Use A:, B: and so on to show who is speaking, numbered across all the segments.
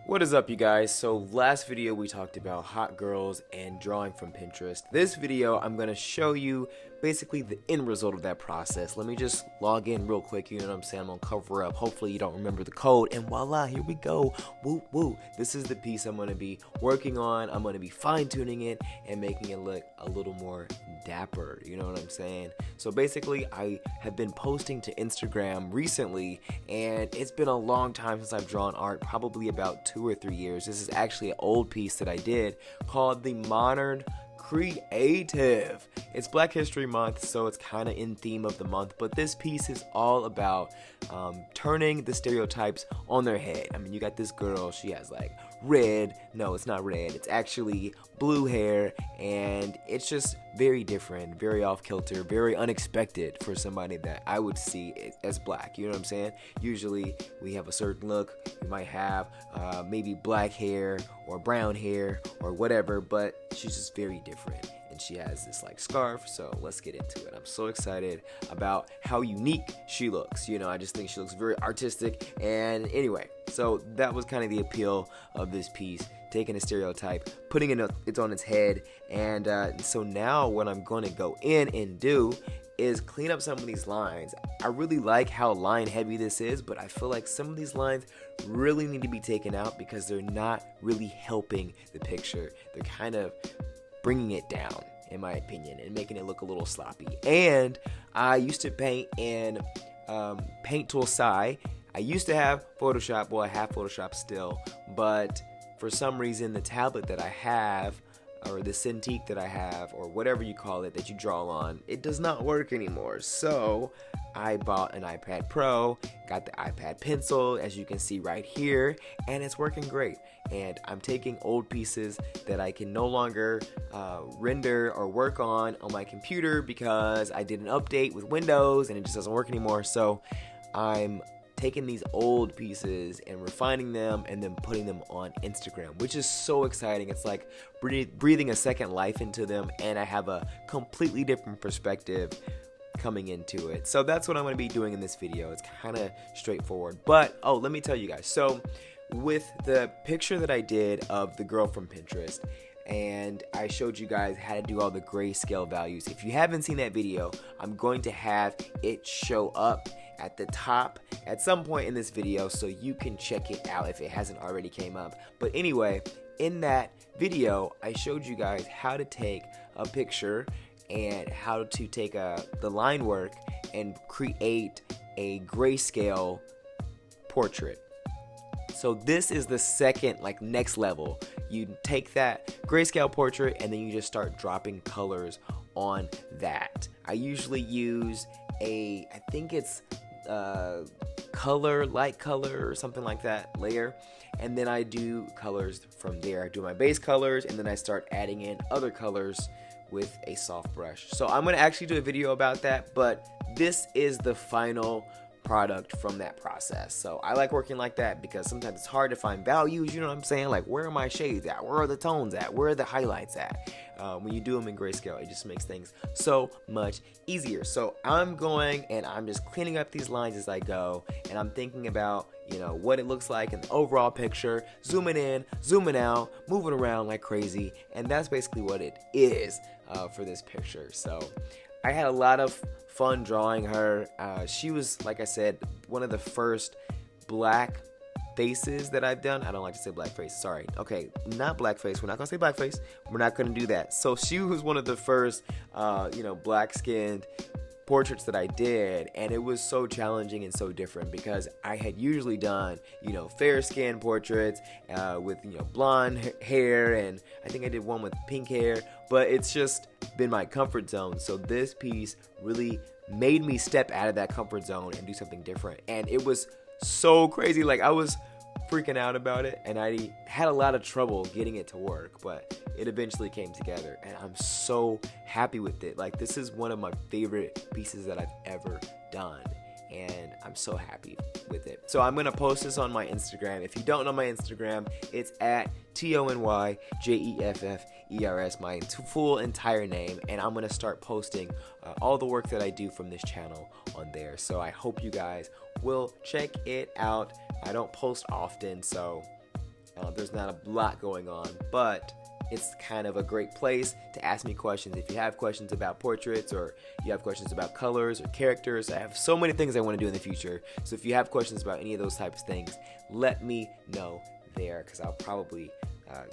A: What is up, you guys? So last video we talked about hot girls and drawing from Pinterest. This video I'm going to show you basically the end result of that process. Let me just log in real quick, you know what I'm saying? I'm going to cover up. Hopefully you don't remember the code, and voila, here we go. Woo woo. This is the piece I'm going to be working on. I'm going to be fine-tuning it and making it look a little more dapper, you know what I'm saying? So basically I have been posting to Instagram recently, and it's been a long time since I've drawn art, probably about 2 or 3 years. This is actually an old piece that I did called the Modern Creative. It's Black History Month, so it's kind of in theme of the month, but this piece is all about turning the stereotypes on their head. I mean, you got this girl, she has like no, it's not red, it's actually blue hair, and it's just very different, very off kilter, very unexpected for somebody that I would see as black, you know what I'm saying? Usually we have a certain look, we might have maybe black hair or brown hair or whatever, but she's just very different. And she has this like scarf, so let's get into it. I'm so excited about how unique she looks. You know, I just think she looks very artistic. And anyway, so that was kind of the appeal of this piece, taking a stereotype, putting it on its head. And so now what I'm going to go in and do is clean up some of these lines. I really like how line heavy this is, but I feel like some of these lines really need to be taken out because they're not really helping the picture. They're kind of bringing it down, in my opinion, and making it look a little sloppy. And I used to paint in Paint Tool Sai. I used to have Photoshop. Well, I have Photoshop still, but for some reason the tablet that I have, or the Cintiq that I have, or whatever you call it that you draw on, it does not work anymore. So I bought an iPad Pro, got the iPad Pencil, as you can see right here, and it's working great. And I'm taking old pieces that I can no longer render or work on my computer because I did an update with Windows and it just doesn't work anymore. So I'm taking these old pieces and refining them and then putting them on Instagram, which is so exciting. It's like breathing a second life into them, and I have a completely different perspective coming into it. So that's what I'm going to be doing in this video. It's kind of straightforward, but let me tell you guys. So with the picture that I did of the girl from Pinterest, and I showed you guys how to do all the grayscale values. If you haven't seen that video, I'm going to have it show up at the top at some point in this video so you can check it out if it hasn't already came up. But anyway, in that video, I showed you guys how to take a picture and how to take the line work and create a grayscale portrait. So this is the second, like, next level. You take that grayscale portrait and then you just start dropping colors on that. I usually use I think it's light color or something like that layer, and then I do colors from there. I do my base colors and then I start adding in other colors with a soft brush. So I'm gonna actually do a video about that, but this is the final product from that process. So I like working like that because sometimes it's hard to find values, you know what I'm saying? Like, where are my shades at? Where are the tones at? Where are the highlights at? When you do them in grayscale, it just makes things so much easier. So I'm going and I'm just cleaning up these lines as I go, and I'm thinking about, you know, what it looks like in the overall picture, zooming in, zooming out, moving around like crazy, and that's basically what it is for this picture. So I had a lot of fun drawing her. She was, like I said, one of the first black faces that I've done. I don't like to say blackface, sorry. Okay, not blackface. We're not gonna say blackface. We're not gonna do that. So she was one of the first, black-skinned portraits that I did, and it was so challenging and so different because I had usually done, fair skin portraits with, blonde hair, and I think I did one with pink hair, but it's just been my comfort zone. So this piece really made me step out of that comfort zone and do something different, and it was so crazy. Like, I was freaking out about it, and I had a lot of trouble getting it to work, but it eventually came together, and I'm so happy with it. Like, this is one of my favorite pieces that I've ever done, and I'm so happy with it. So I'm gonna post this on my Instagram. If you don't know my Instagram, it's at TONYJEFFERS, my full entire name, and I'm gonna start posting all the work that I do from this channel on there. So I hope you guys will check it out. I don't post often, so There's not a lot going on, but it's kind of a great place to ask me questions. If you have questions about portraits, or you have questions about colors or characters, I have so many things I want to do in the future. So if you have questions about any of those types of things, let me know there, because I'll probably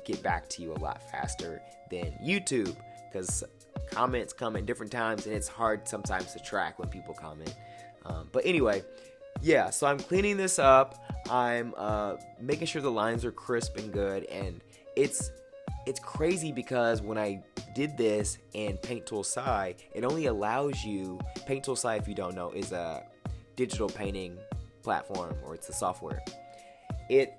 A: get back to you a lot faster than YouTube, because comments come at different times and it's hard sometimes to track when people comment. But anyway, yeah, so I'm cleaning this up. I'm making sure the lines are crisp and good, and it's crazy because when I did this in Paint Tool Sci, it only allows you, Paint Tool Sci, if you don't know, is a digital painting platform, or it's a software. It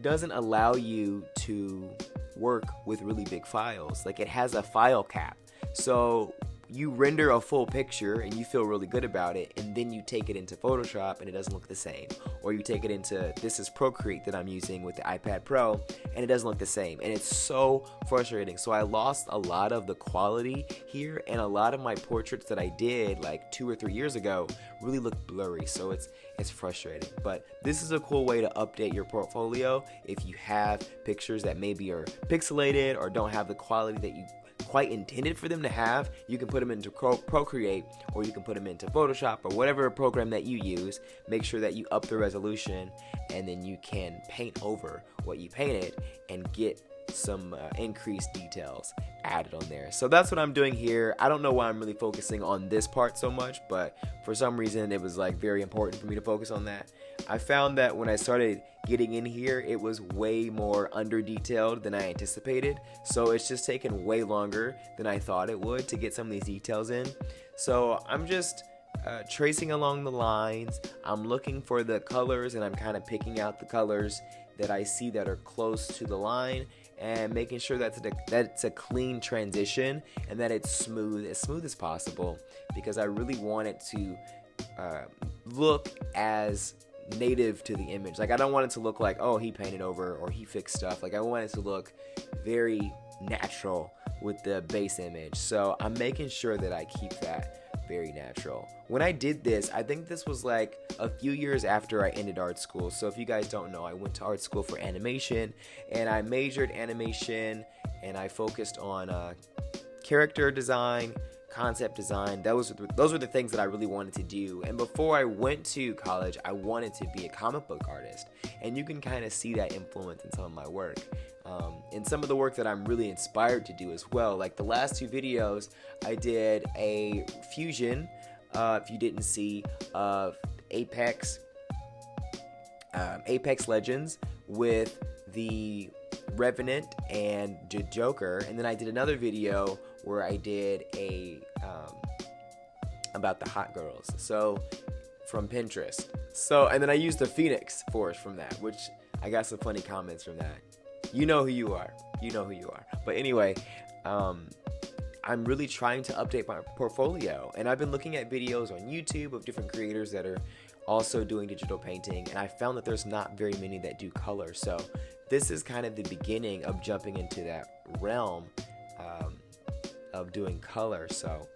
A: doesn't allow you to work with really big files. Like, it has a file cap. So you render a full picture and you feel really good about it, and then you take it into Photoshop and it doesn't look the same. Or you take it into, this is Procreate that I'm using with the iPad Pro, and it doesn't look the same. And it's so frustrating. So I lost a lot of the quality here, and a lot of my portraits that I did like 2 or 3 years ago really look blurry. So it's frustrating. But this is a cool way to update your portfolio if you have pictures that maybe are pixelated or don't have the quality that you quite intended for them to have. You can put them into Procreate, or you can put them into Photoshop, or whatever program that you use. Make sure that you up the resolution, and then you can paint over what you painted and get some increased details added on there. So that's what I'm doing here. I don't know why I'm really focusing on this part so much, but for some reason it was like very important for me to focus on that. I found that when I started getting in here, it was way more under detailed than I anticipated. So it's just taken way longer than I thought it would to get some of these details in. So I'm just tracing along the lines. I'm looking for the colors, and I'm kind of picking out the colors that I see that are close to the line, and making sure that it's a clean transition and that it's smooth as possible, because I really want it to look as native to the image. Like, I don't want it to look like, oh, he painted over or he fixed stuff. Like, I want it to look very natural with the base image. So I'm making sure that I keep that very natural. When I did this, I think this was like a few years after I ended art school. So if you guys don't know, I went to art school for animation, and I majored animation, and I focused on character design, concept design. Those were the things that I really wanted to do. And before I went to college, I wanted to be a comic book artist, and you can kind of see that influence in some of my work. And some of the work that I'm really inspired to do as well. Like the last 2 videos, I did a fusion, if you didn't see, of Apex Legends with the Revenant and Joker, and then I did another video where I did a about the hot girls, so from Pinterest. So, and then I used the Phoenix Forest from that, which I got some funny comments from that. You know who you are. You know who you are. But anyway, I'm really trying to update my portfolio, and I've been looking at videos on YouTube of different creators that are also doing digital painting, and I found that there's not very many that do color. So this is kind of the beginning of jumping into that realm of doing color. So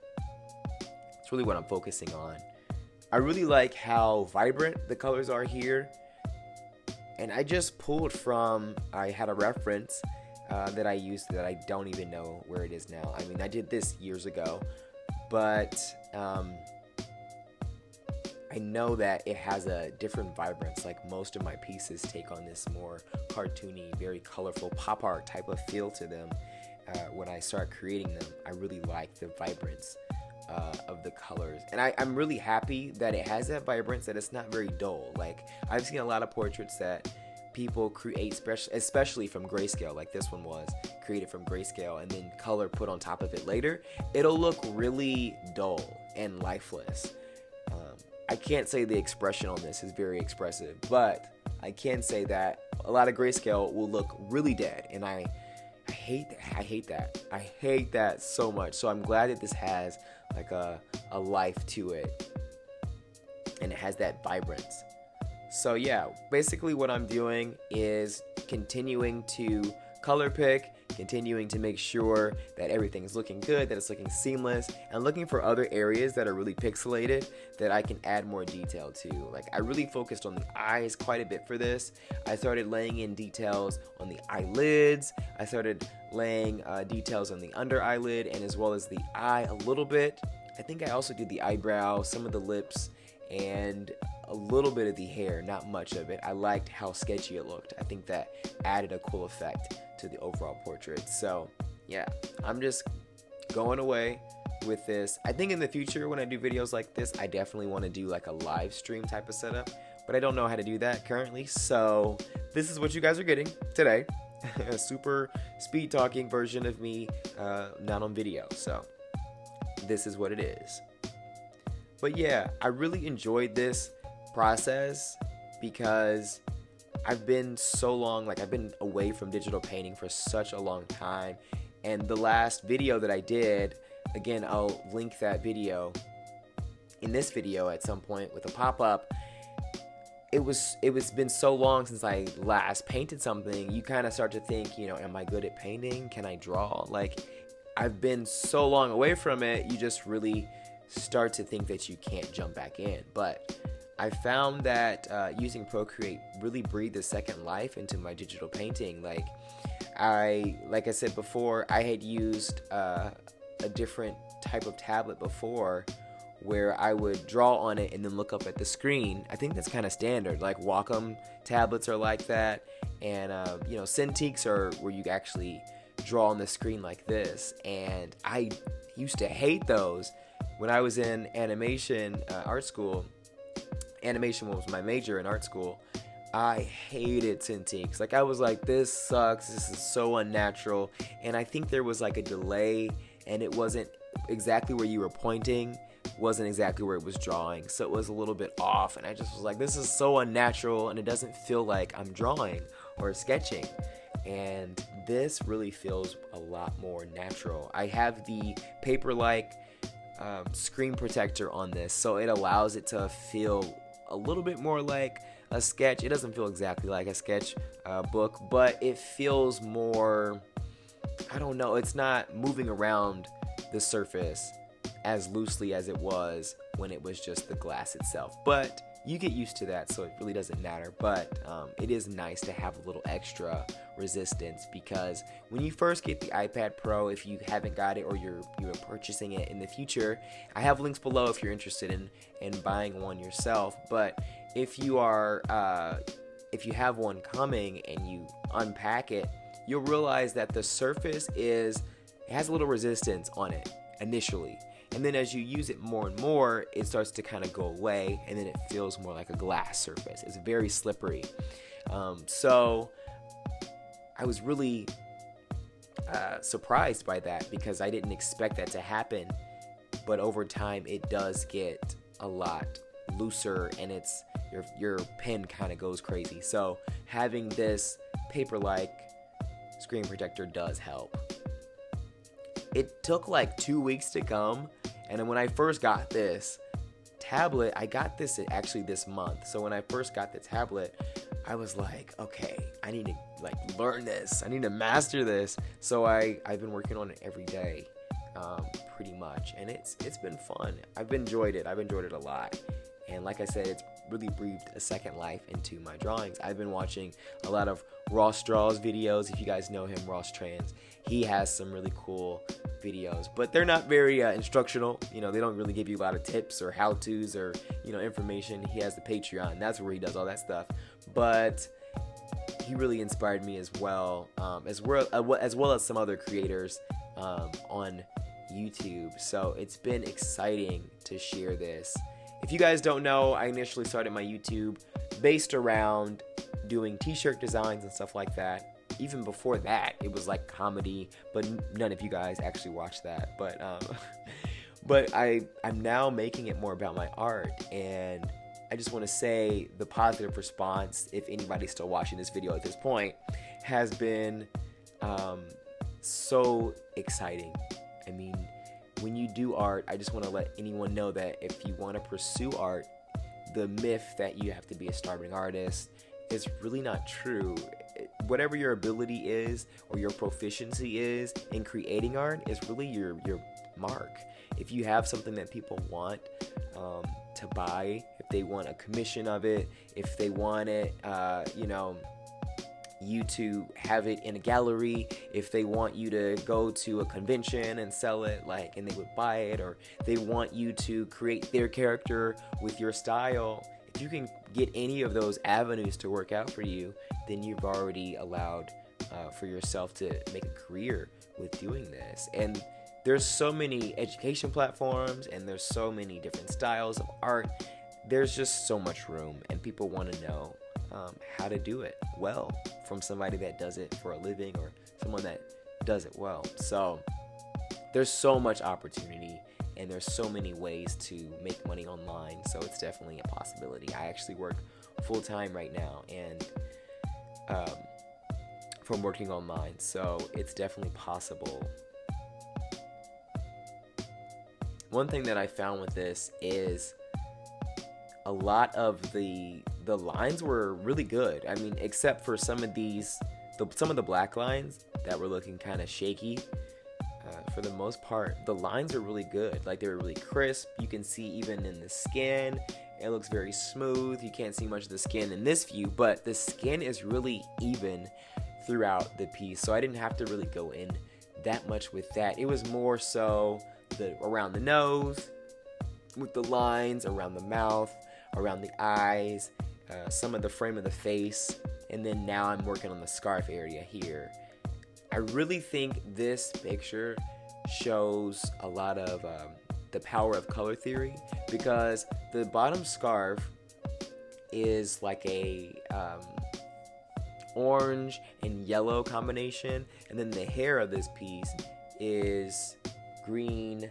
A: it's really what I'm focusing on. I really like how vibrant the colors are here. And I just pulled from, I had a reference that I used that I don't even know where it is now. I mean, I did this years ago, but I know that it has a different vibrance. Like, most of my pieces take on this more cartoony, very colorful pop art type of feel to them. When I start creating them, I really like the vibrance of the colors, and I'm really happy that it has that vibrance, that it's not very dull. Like, I've seen a lot of portraits that people create, especially from grayscale, like this one was created from grayscale and then color put on top of it later. It'll look really dull and lifeless. I can't say the expression on this is very expressive, but I can say that a lot of grayscale will look really dead, and I hate that so much. So I'm glad that this has like a life to it, and it has that vibrance. So yeah, basically what I'm doing is continuing to color pick, continuing to make sure that everything's looking good, that it's looking seamless, and looking for other areas that are really pixelated that I can add more detail to. Like, I really focused on the eyes quite a bit for this. I started laying in details on the eyelids. I started laying details on the under eyelid and as well as the eye a little bit. I think I also did the eyebrow, some of the lips, and a little bit of the hair, not much of it. I liked how sketchy it looked. I think that added a cool effect to the overall portrait. So yeah, I'm just going away with this. I think in the future when I do videos like this, I definitely want to do like a live stream type of setup, but I don't know how to do that currently. So this is what you guys are getting today. A super speed talking version of me, not on video. So this is what it is. But yeah, I really enjoyed this process because I've been so long, like I've been away from digital painting for such a long time. And the last video that I did, again, I'll link that video in this video at some point with a pop-up. It's been so long since I last painted something. You kind of start to think, you know, am I good at painting? Can I draw? Like, I've been so long away from it, you just really start to think that you can't jump back in. But I found that using Procreate really breathed a second life into my digital painting. Like I said before, I had used a different type of tablet before where I would draw on it and then look up at the screen. I think that's kind of standard. Like Wacom tablets are like that, and you know, Cintiqs are where you actually draw on the screen like this. And I used to hate those when I was in animation art school. Animation was my major in art school. I hated Cintiqs. Like, I was like, this sucks, this is so unnatural. And I think there was like a delay, and it wasn't exactly where you were pointing, wasn't exactly where it was drawing, so it was a little bit off. And I just was like, this is so unnatural, and it doesn't feel like I'm drawing or sketching. And this really feels a lot more natural. I have the paper-like screen protector on this, so it allows it to feel a little bit more like a sketch. It doesn't feel exactly like a sketch book, but it feels more, I don't know, it's not moving around the surface as loosely as it was when it was just the glass itself. But you get used to that, so it really doesn't matter. But it is nice to have a little extra resistance, because when you first get the iPad Pro, if you haven't got it or you're purchasing it in the future, I have links below if you're interested in buying one yourself. But if you are if you have one coming and you unpack it, you'll realize that the surface has a little resistance on it initially. And then as you use it more and more, it starts to kind of go away, and then it feels more like a glass surface. It's very slippery. So I was really surprised by that, because I didn't expect that to happen. But over time, it does get a lot looser, and your pen kind of goes crazy. So having this paper-like screen protector does help. It took like 2 weeks to come, and then when I first got this tablet, I got this actually this month. So when I first got the tablet, I was like, okay, I need to like learn this. I need to master this. So I've been working on it every day, pretty much, and it's been fun. I've enjoyed it. I've enjoyed it a lot. And like I said, it's really breathed a second life into my drawings. I've been watching a lot of Ross Draws videos. If you guys know him, Ross Trans, he has some really cool videos, but they're not very instructional. You know, they don't really give you a lot of tips or how-tos or, you know, information. He has the Patreon. That's where he does all that stuff. But he really inspired me as well as some other creators on YouTube. So it's been exciting to share this. If you guys don't know, I initially started my YouTube based around doing t-shirt designs and stuff like that. Even before that, it was like comedy, but none of you guys actually watched that. But I'm now making it more about my art, and I just want to say the positive response, if anybody's still watching this video at this point, has been so exciting. I mean, when you do art, I just want to let anyone know that if you want to pursue art, the myth that you have to be a starving artist is really not true. whatever your ability is or your proficiency is in creating art is really your mark. If you have something that people want to buy, if they want a commission of it, if they want it, you to have it in a gallery, if they want you to go to a convention and sell it, like, and they would buy it, or they want you to create their character with your style, if you can get any of those avenues to work out for you, then you've already allowed for yourself to make a career with doing this. And there's so many education platforms, and there's so many different styles of art. There's just so much room, and people want to know how to do it well from somebody that does it for a living or someone that does it well. So there's so much opportunity, and there's so many ways to make money online. So it's definitely a possibility. I actually work full time right now, and from working online, so it's definitely possible. One thing that I found with this is a lot of the lines were really good. I mean, except for some of the black lines that were looking kind of shaky. For the most part, the lines are really good. Like, they were really crisp. You can see even in the skin, it looks very smooth. You can't see much of the skin in this view, but the skin is really even throughout the piece. So I didn't have to really go in that much with that. It was more so around the nose, with the lines, around the mouth, around the eyes, some of the frame of the face, and then now I'm working on the scarf area here. I really think this picture shows a lot of the power of color theory, because the bottom scarf is like a orange and yellow combination, and then the hair of this piece is green,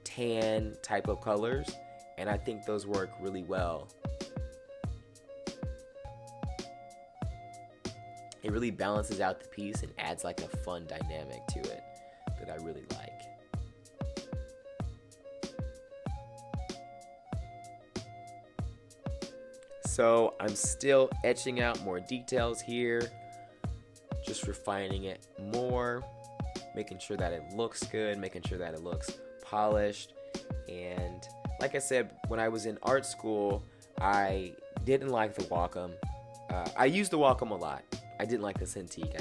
A: tan type of colors, and I think those work really well. It really balances out the piece and adds like a fun dynamic to it that I really like. So I'm still etching out more details here, just refining it more, making sure that it looks good, making sure that it looks polished. And like I said, when I was in art school, I didn't like the Wacom. I used the Wacom a lot. I didn't like the Cintiq,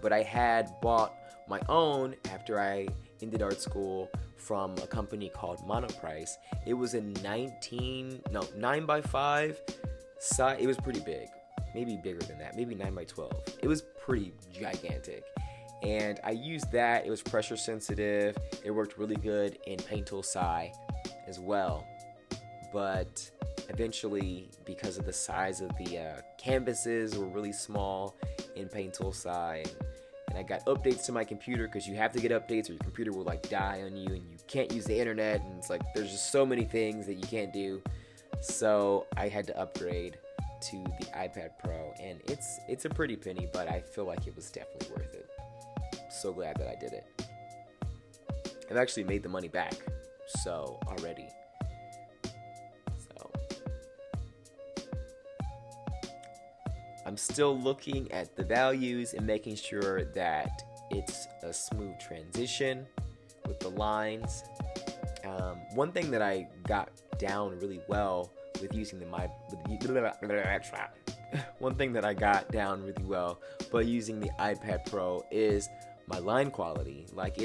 A: but I had bought my own after I ended art school from a company called Monoprice. It was a 9x5 size. It was pretty big, maybe bigger than that, maybe 9x12. It was pretty gigantic, and I used that. It was pressure sensitive. It worked really good in Paint Tool SI as well, but eventually, because of the size of the canvases were really small in Paint Tool SI, and I got updates to my computer, because you have to get updates or your computer will like die on you, and you can't use the internet, and it's like there's just so many things that you can't do. So I had to upgrade to the iPad Pro, and it's a pretty penny, but I feel like it was definitely worth it. I'm so glad that I did it. I've actually made the money back already. I'm still looking at the values and making sure that it's a smooth transition with the lines. One thing that I got down really well with using the iPad Pro is my line quality. Like,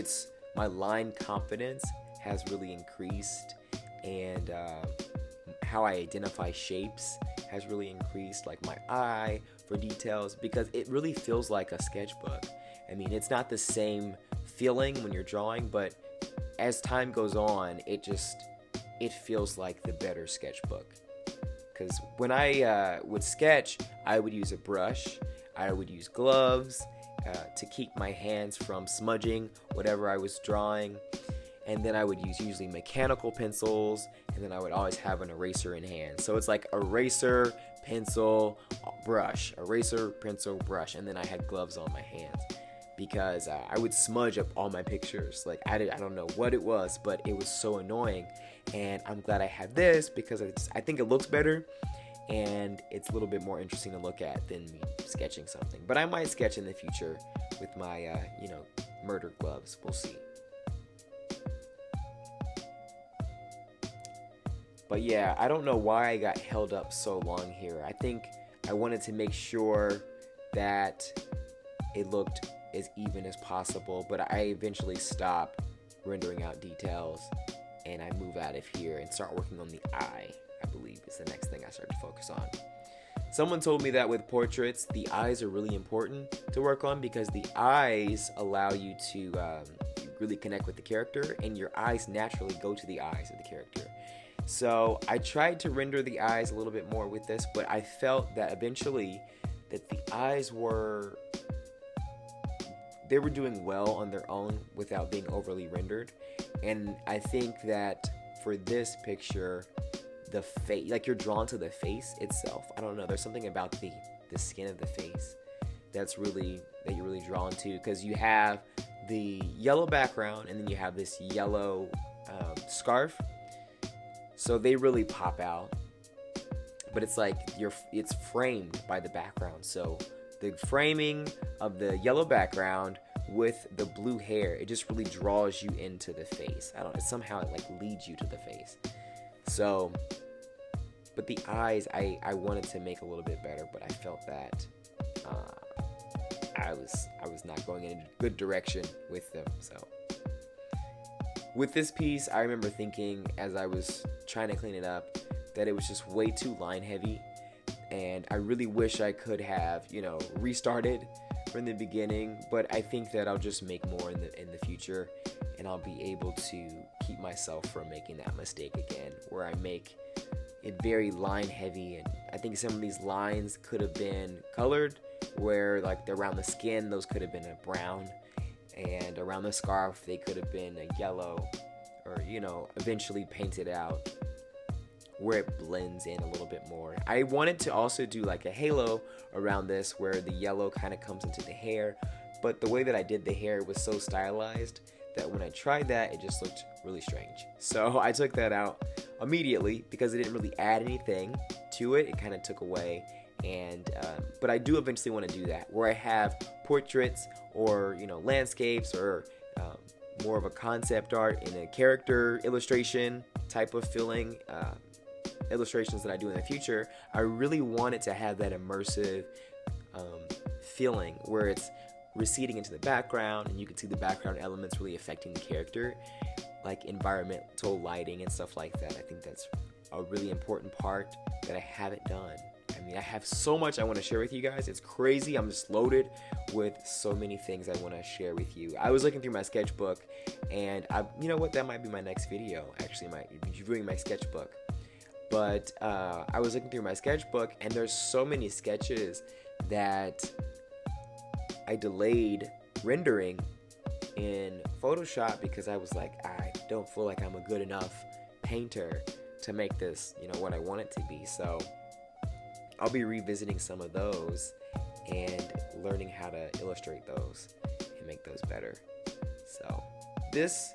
A: my line confidence has really increased, and how I identify shapes has really increased, like my eye for details, because it really feels like a sketchbook. I mean, it's not the same feeling when you're drawing, but as time goes on, it feels like the better sketchbook. Because when I would sketch, I would use a brush, I would use gloves to keep my hands from smudging whatever I was drawing, and then I would use usually mechanical pencils, and then I would always have an eraser in hand. So it's like eraser, pencil, brush, eraser, pencil, brush, and then I had gloves on my hands, because I would smudge up all my pictures. Like, I don't know what it was, but it was so annoying. And I'm glad I had this, because I think it looks better, and it's a little bit more interesting to look at than me sketching something. But I might sketch in the future with my, murder gloves. We'll see. But yeah, I don't know why I got held up so long here. I think I wanted to make sure that it looked as even as possible, but I eventually stop rendering out details and I move out of here and start working on the eye. I believe is the next thing I start to focus on. Someone told me that with portraits, the eyes are really important to work on because the eyes allow you to really connect with the character, and your eyes naturally go to the eyes of the character. So I tried to render the eyes a little bit more with this, but I felt that eventually that the eyes were doing well on their own without being overly rendered. And I think that for this picture, the face, like you're drawn to the face itself. I don't know, there's something about the skin of the face that you're really drawn to, because you have the yellow background and then you have this yellow scarf, so they really pop out. But it's like it's framed by the background, so the framing of the yellow background with the blue hair, it just really draws you into the face. I don't know, somehow it like leads you to the face. So, but the eyes, I wanted to make a little bit better, but I felt that I was not going in a good direction with them. So, with this piece, I remember thinking as I was trying to clean it up that it was just way too line heavy, and I really wish I could have, restarted from the beginning. But I think that I'll just make more in the future, and I'll be able to keep myself from making that mistake again, where I make it very line heavy. And I think some of these lines could have been colored, where like around the skin, those could have been a brown, and around the scarf, they could have been a yellow, or eventually painted out where it blends in a little bit more. I wanted to also do like a halo around this where the yellow kind of comes into the hair, but the way that I did the hair was so stylized that when I tried that, it just looked really strange. So I took that out immediately because it didn't really add anything to it. It kind of took away. And but I do eventually want to do that, where I have portraits or landscapes, or more of a concept art in a character illustration type of feeling. Illustrations that I do in the future, I really want it to have that immersive feeling where it's receding into the background and you can see the background elements really affecting the character, like environmental lighting and stuff like that. I think that's a really important part that I haven't done. I mean, I have so much I want to share with you guys. It's crazy. I'm just loaded with so many things I want to share with you. I was looking through my sketchbook, and you know what? That might be my next video. Actually, reviewing my sketchbook. But I was looking through my sketchbook, and there's so many sketches that I delayed rendering in Photoshop because I was like, I don't feel like I'm a good enough painter to make this, what I want it to be. So I'll be revisiting some of those and learning how to illustrate those and make those better. So this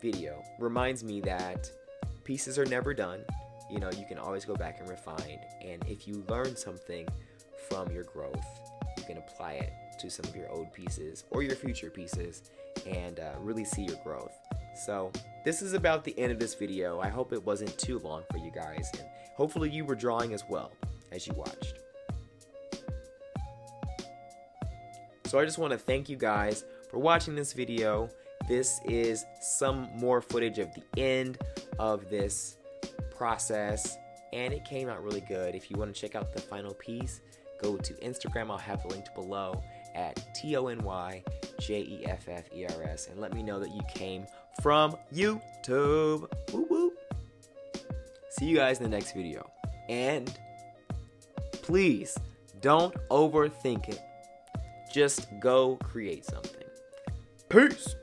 A: video reminds me that pieces are never done. You can always go back and refine, and if you learn something from your growth, you can apply it to some of your old pieces or your future pieces and really see your growth. So this is about the end of this video. I hope it wasn't too long for you guys, and hopefully you were drawing as well as you watched. So I just want to thank you guys for watching this video. This is some more footage of the end of this process, and it came out really good. If you want to check out the final piece, go to Instagram. I'll have it linked below at TONYJEFFERS, and let me know that you came from YouTube. Woo woo. See you guys in the next video, and please don't overthink it. Just go create something. Peace.